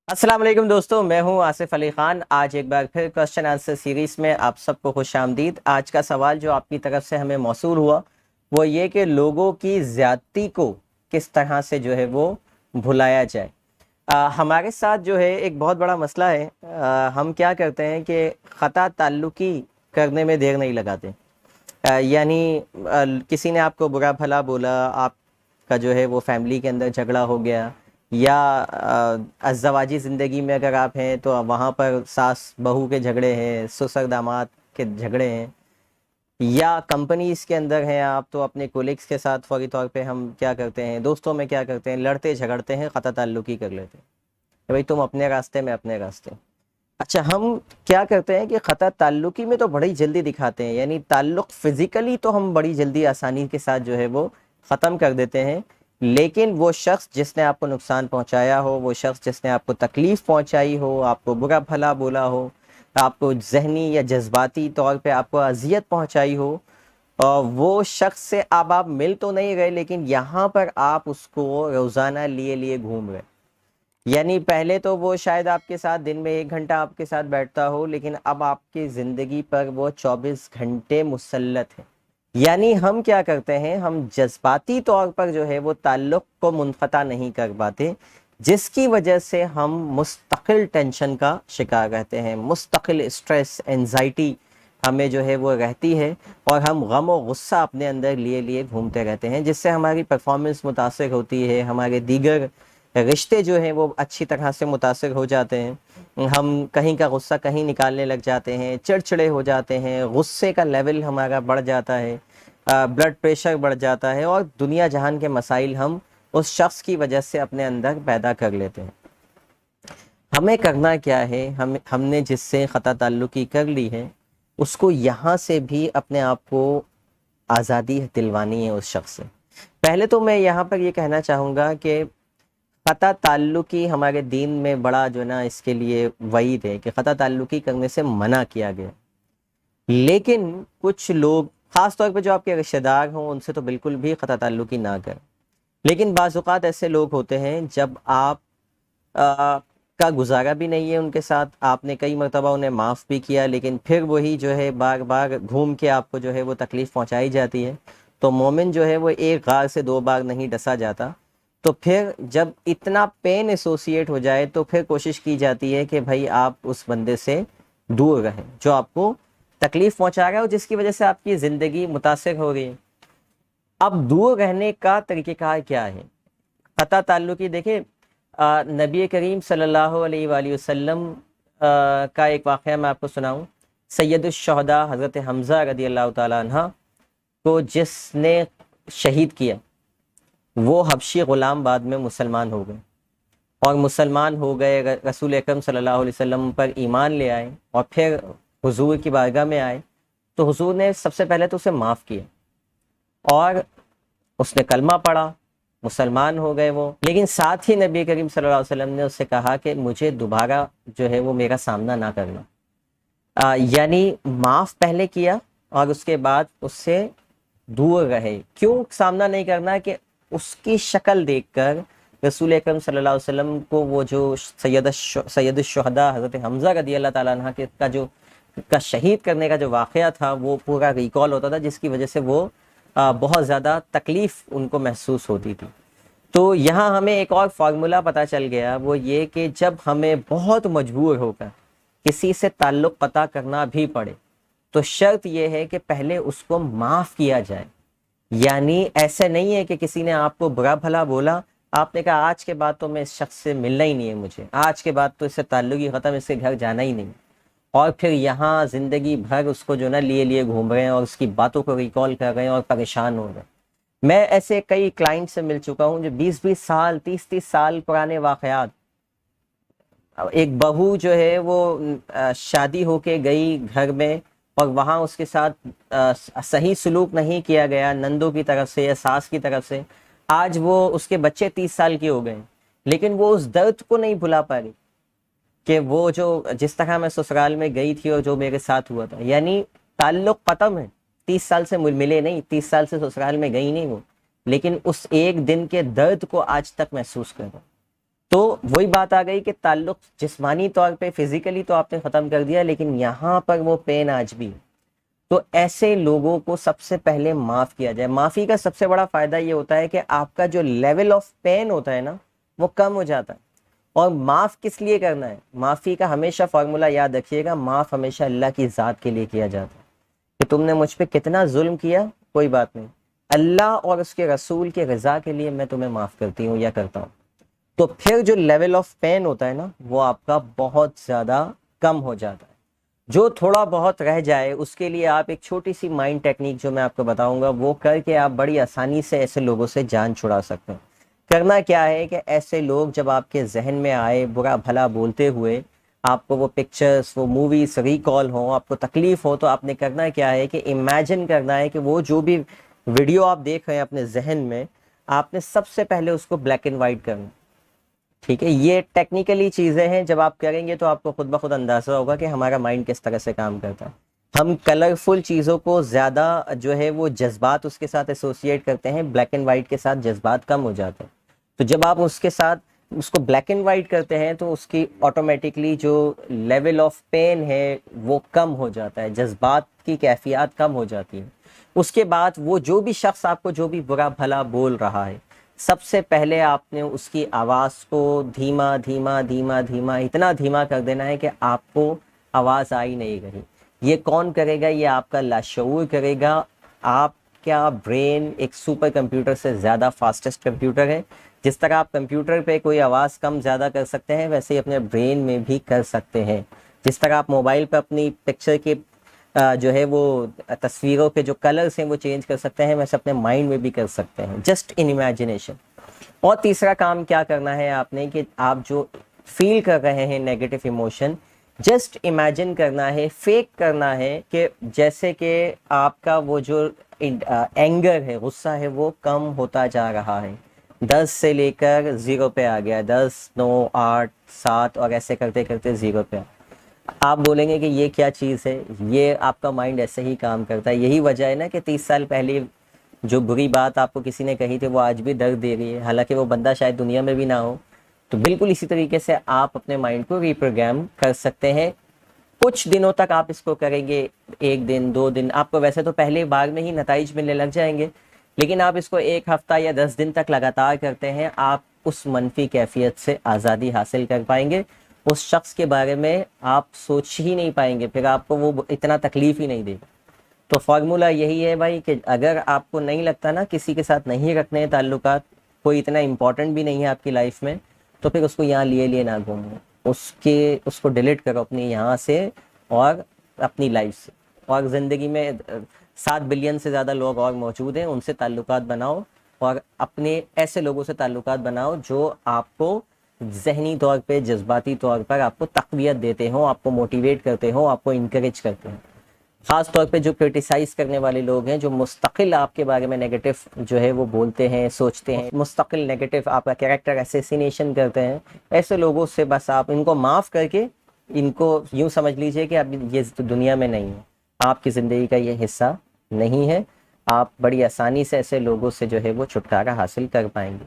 السلام علیکم دوستوں، میں ہوں آصف علی خان۔ آج ایک بار پھر کوسچن آنسر سیریز میں آپ سب کو خوش آمدید۔ آج کا سوال جو آپ کی طرف سے ہمیں موصول ہوا وہ یہ کہ لوگوں کی زیادتی کو کس طرح سے جو ہے وہ بھلایا جائے۔ ہمارے ساتھ جو ہے ایک بہت بڑا مسئلہ ہے۔ ہم کیا کرتے ہیں کہ خطا تعلقی کرنے میں دیر نہیں لگاتے۔ یعنی کسی نے آپ کو برا بھلا بولا، آپ کا جو ہے وہ فیملی کے اندر جھگڑا ہو گیا، یا ازدواجی زندگی میں اگر آپ ہیں تو وہاں پر ساس بہو کے جھگڑے ہیں، سسر داماد کے جھگڑے ہیں، یا کمپنیز کے اندر ہیں آپ تو اپنے کولیگس کے ساتھ فوری طور پہ ہم کیا کرتے ہیں، دوستوں میں کیا کرتے ہیں، لڑتے جھگڑتے ہیں، قطع تعلقی کر لیتے ہیں کہ بھائی تم اپنے راستے میں اپنے راستے۔ اچھا، ہم کیا کرتے ہیں کہ قطع تعلقی میں تو بڑی جلدی دکھاتے ہیں، یعنی تعلق فزیکلی تو ہم بڑی جلدی آسانی کے ساتھ جو ہے وہ ختم کر دیتے ہیں، لیکن وہ شخص جس نے آپ کو نقصان پہنچایا ہو، وہ شخص جس نے آپ کو تکلیف پہنچائی ہو، آپ کو برا بھلا بولا ہو، آپ کو ذہنی یا جذباتی طور پہ آپ کو اذیت پہنچائی ہو، وہ شخص سے اب آپ مل تو نہیں گئے، لیکن یہاں پر آپ اس کو روزانہ لیے گھوم رہے۔ یعنی پہلے تو وہ شاید آپ کے ساتھ دن میں 1 گھنٹہ آپ کے ساتھ بیٹھتا ہو، لیکن اب آپ کی زندگی پر وہ 24 گھنٹے مسلط ہے۔ یعنی ہم کیا کرتے ہیں، ہم جذباتی طور پر جو ہے وہ تعلق کو منقطع نہیں کر پاتے، جس کی وجہ سے ہم مستقل ٹینشن کا شکار رہتے ہیں، مستقل اسٹریس، انزائٹی ہمیں جو ہے وہ رہتی ہے، اور ہم غم و غصہ اپنے اندر لیے گھومتے رہتے ہیں، جس سے ہماری پرفارمنس متاثر ہوتی ہے، ہمارے دیگر رشتے جو ہیں وہ اچھی طرح سے متاثر ہو جاتے ہیں، ہم کہیں کا غصہ کہیں نکالنے لگ جاتے ہیں، چڑچڑے ہو جاتے ہیں، غصے کا لیول ہمارا بڑھ جاتا ہے، بلڈ پریشر بڑھ جاتا ہے، اور دنیا جہان کے مسائل ہم اس شخص کی وجہ سے اپنے اندر پیدا کر لیتے ہیں۔ ہمیں کرنا کیا ہے، ہم نے جس سے قطع تعلقی کر لی ہے اس کو یہاں سے بھی اپنے آپ کو آزادی دلوانی ہے اس شخص سے۔ پہلے تو میں یہاں پر یہ کہنا چاہوں گا کہ قطع تعلقی ہمارے دین میں بڑا جو نا اس کے لیے وعید ہے کہ قطع تعلقی کرنے سے منع کیا گیا، لیکن کچھ لوگ خاص طور پہ جو آپ کے رشتہ دار ہوں ان سے تو بالکل بھی قطع تعلقی نہ کریں، لیکن بعض اوقات ایسے لوگ ہوتے ہیں جب آپ کا گزارا بھی نہیں ہے ان کے ساتھ، آپ نے کئی مرتبہ انہیں معاف بھی کیا، لیکن پھر وہی جو ہے بار بار گھوم کے آپ کو جو ہے وہ تکلیف پہنچائی جاتی ہے، تو مومن جو ہے وہ ایک غار سے 2 بار نہیں ڈسا جاتا۔ تو پھر جب اتنا پین ایسوسیٹ ہو جائے تو پھر کوشش کی جاتی ہے کہ بھائی آپ اس بندے سے دور رہیں جو آپ کو تکلیف پہنچا رہا ہے اور جس کی وجہ سے آپ کی زندگی متاثر ہو رہی ہے۔ اب دور رہنے کا طریقہ کار کیا ہے؟ قطع تعلقی دیکھیں، نبی کریم صلی اللہ علیہ وآلہ وسلم کا ایک واقعہ میں آپ کو سناؤں۔ سید الشہداء حضرت حمزہ رضی اللہ تعالیٰ عنہ کو جس نے شہید کیا، وہ حبشی غلام بعد میں مسلمان ہو گئے، اور مسلمان ہو گئے، رسول اکرم صلی اللہ علیہ وسلم پر ایمان لے آئے، اور پھر حضور کی بارگاہ میں آئے تو حضور نے سب سے پہلے تو اسے معاف کیا، اور اس نے کلمہ پڑھا، مسلمان ہو گئے وہ، لیکن ساتھ ہی نبی کریم صلی اللہ علیہ وسلم نے اس سے کہا کہ مجھے دوبارہ جو ہے وہ میرا سامنا نہ کرنا، یعنی معاف پہلے کیا اور اس کے بعد اس سے دور رہے۔ کیوں سامنا نہیں کرنا؟ کہ اس کی شکل دیکھ کر رسول اکرم صلی اللہ علیہ وسلم کو وہ جو سید الشہداء حضرت حمزہ رضی اللہ تعالیٰ عنہ کا شہید کرنے کا جو واقعہ تھا وہ پورا ریکال ہوتا تھا، جس کی وجہ سے وہ بہت زیادہ تکلیف ان کو محسوس ہوتی تھی۔ تو یہاں ہمیں ایک اور فارمولا پتہ چل گیا، وہ یہ کہ جب ہمیں بہت مجبور ہو کر کسی سے تعلق قطع کرنا بھی پڑے تو شرط یہ ہے کہ پہلے اس کو معاف کیا جائے۔ یعنی ایسے نہیں ہے کہ کسی نے آپ کو برا بھلا بولا، آپ نے کہا آج کے بعد تو میں اس شخص سے ملنا ہی نہیں ہے، مجھے آج کے بعد تو اس سے تعلق ہی ختم، اس کے گھر جانا ہی نہیں، اور پھر یہاں زندگی بھر اس کو جو نا لیے گھوم رہے ہیں اور اس کی باتوں کو ریکال کر رہے ہیں اور پریشان ہو رہے ہیں۔ میں ایسے کئی کلائنٹ سے مل چکا ہوں جو 20 سال 30 سال پرانے واقعات، ایک بہو جو ہے وہ شادی ہو کے گئی گھر میں، اور وہاں اس کے ساتھ صحیح سلوک نہیں کیا گیا نندوں کی طرف سے یا ساس کی طرف سے، آج وہ اس کے بچے 30 سال کے ہو گئے، لیکن وہ اس درد کو نہیں بھلا پا رہی کہ وہ جو جس طرح میں سسرال میں گئی تھی اور جو میرے ساتھ ہوا تھا، یعنی تعلق ختم ہے، 30 سال سے ملے نہیں، 30 سال سے سسرال میں گئی نہیں وہ، لیکن اس ایک دن کے درد کو آج تک محسوس کر رہا۔ تو وہی بات آ گئی کہ تعلق جسمانی طور پہ فزیکلی تو آپ نے ختم کر دیا، لیکن یہاں پر وہ پین آج بھی۔ تو ایسے لوگوں کو سب سے پہلے معاف کیا جائے۔ معافی کا سب سے بڑا فائدہ یہ ہوتا ہے کہ آپ کا جو لیول آف پین ہوتا ہے نا وہ کم ہو جاتا ہے۔ اور معاف کس لیے کرنا ہے؟ معافی کا ہمیشہ فارمولا یاد رکھیے گا، معاف ہمیشہ اللہ کی ذات کے لیے کیا جاتا ہے کہ تم نے مجھ پہ کتنا ظلم کیا، کوئی بات نہیں، اللہ اور اس کے رسول کے رضا کے لیے میں تمہیں معاف کرتی ہوں یا کرتا ہوں۔ تو پھر جو لیول آف پین ہوتا ہے نا وہ آپ کا بہت زیادہ کم ہو جاتا ہے۔ جو تھوڑا بہت رہ جائے اس کے لیے آپ ایک چھوٹی سی مائنڈ ٹیکنیک جو میں آپ کو بتاؤں گا وہ کر کے آپ بڑی آسانی سے ایسے لوگوں سے جان چھڑا سکتے ہیں۔ کرنا کیا ہے کہ ایسے لوگ جب آپ کے ذہن میں آئے برا بھلا بولتے ہوئے، آپ کو وہ پکچرز وہ موویز ریکال ہوں، آپ کو تکلیف ہو، تو آپ نے کرنا کیا ہے کہ امیجن کرنا ہے کہ وہ جو بھی ویڈیو آپ دیکھ رہے ہیں اپنے ذہن میں، آپ نے سب سے پہلے اس کو بلیک اینڈ وائٹ کرنا۔ ٹھیک ہے، یہ ٹیکنیکلی چیزیں ہیں، جب آپ کریں گے تو آپ کو خود بخود اندازہ ہوگا کہ ہمارا مائنڈ کس طرح سے کام کرتا ہے۔ ہم کلرفل چیزوں کو زیادہ جو ہے وہ جذبات اس کے ساتھ ایسوسیٹ کرتے ہیں، بلیک اینڈ وائٹ کے ساتھ جذبات کم ہو جاتے ہیں۔ تو جب آپ اس کے ساتھ اس کو بلیک اینڈ وائٹ کرتے ہیں تو اس کی آٹومیٹکلی جو لیول آف پین ہے وہ کم ہو جاتا ہے، جذبات کی کیفیات کم ہو جاتی ہیں۔ اس کے بعد وہ جو بھی شخص آپ کو جو بھی برا بھلا بول رہا ہے، سب سے پہلے آپ نے اس کی آواز کو دھیما دھیما دھیما دھیما اتنا دھیما کر دینا ہے کہ آپ کو آواز آئی نہیں رہی۔ یہ کون کرے گا؟ یہ آپ کا لاشعور کرے گا۔ آپ کا برین ایک سپر کمپیوٹر سے زیادہ فاسٹسٹ کمپیوٹر ہے۔ جس طرح آپ کمپیوٹر پہ کوئی آواز کم زیادہ کر سکتے ہیں، ویسے ہی اپنے برین میں بھی کر سکتے ہیں۔ جس طرح آپ موبائل پہ اپنی پکچر کے جو ہے وہ تصویروں کے جو کلرز ہیں وہ چینج کر سکتے ہیں، ویسے اپنے مائنڈ میں بھی کر سکتے ہیں، جسٹ ان امیجنیشن۔ اور تیسرا کام کیا کرنا ہے آپ نے کہ آپ جو فیل کر رہے ہیں نیگیٹو ایموشن، جسٹ امیجن کرنا ہے، فیک کرنا ہے کہ جیسے کہ آپ کا وہ جو اینگر ہے، غصہ ہے، وہ کم ہوتا جا رہا ہے، 10 سے لے کر 0 پہ آ گیا، 10 9 8 7 اور ایسے کرتے کرتے 0 پہ۔ آپ بولیں گے کہ یہ کیا چیز ہے؟ یہ آپ کا مائنڈ ایسے ہی کام کرتا ہے۔ یہی وجہ ہے نا کہ 30 سال پہلے جو بری بات آپ کو کسی نے کہی تھی وہ آج بھی درد دے رہی ہے، حالانکہ وہ بندہ شاید دنیا میں بھی نہ ہو۔ تو بالکل اسی طریقے سے آپ اپنے مائنڈ کو ریپروگرام کر سکتے ہیں۔ کچھ دنوں تک آپ اس کو کریں گے، 1 دن 2 دن، آپ کو ویسے تو پہلے بار میں ہی نتائج ملنے لگ جائیں گے، لیکن آپ اس کو 1 ہفتہ یا 10 دن تک لگاتار کرتے ہیں، آپ اس منفی کیفیت سے آزادی حاصل کر پائیں گے۔ اس شخص کے بارے میں آپ سوچ ہی نہیں پائیں گے، پھر آپ کو وہ اتنا تکلیف ہی نہیں دے گا۔ تو فارمولا یہی ہے بھائی کہ اگر آپ کو نہیں لگتا نا کسی کے ساتھ نہیں رکھنے ہیں تعلقات، کوئی اتنا امپورٹنٹ بھی نہیں ہے آپ کی لائف میں، تو پھر اس کو یہاں لیے نہ گھومو، اس کو ڈیلیٹ کرو اپنی یہاں سے اور اپنی لائف سے۔ اور زندگی میں 7 بلین سے زیادہ لوگ اور موجود ہیں، ان سے تعلقات بناؤ اور اپنے ایسے لوگوں سے تعلقات بناؤ جو آپ کو ذہنی طور پہ جذباتی طور پر آپ کو تقویت دیتے ہوں، آپ کو موٹیویٹ کرتے ہوں، آپ کو انکریج کرتے ہیں۔ خاص طور پہ جو کرٹیسائز کرنے والے لوگ ہیں، جو مستقل آپ کے بارے میں نیگیٹو جو ہے وہ بولتے ہیں، سوچتے ہیں، مستقل نیگیٹو آپ کا کیریکٹر اسیسینیشن کرتے ہیں، ایسے لوگوں سے بس آپ ان کو معاف کر کے ان کو یوں سمجھ لیجئے کہ اب یہ دنیا میں نہیں ہے، آپ کی زندگی کا یہ حصہ نہیں ہے۔ آپ بڑی آسانی سے ایسے لوگوں سے جو ہے وہ چھٹکارا حاصل کر پائیں گے۔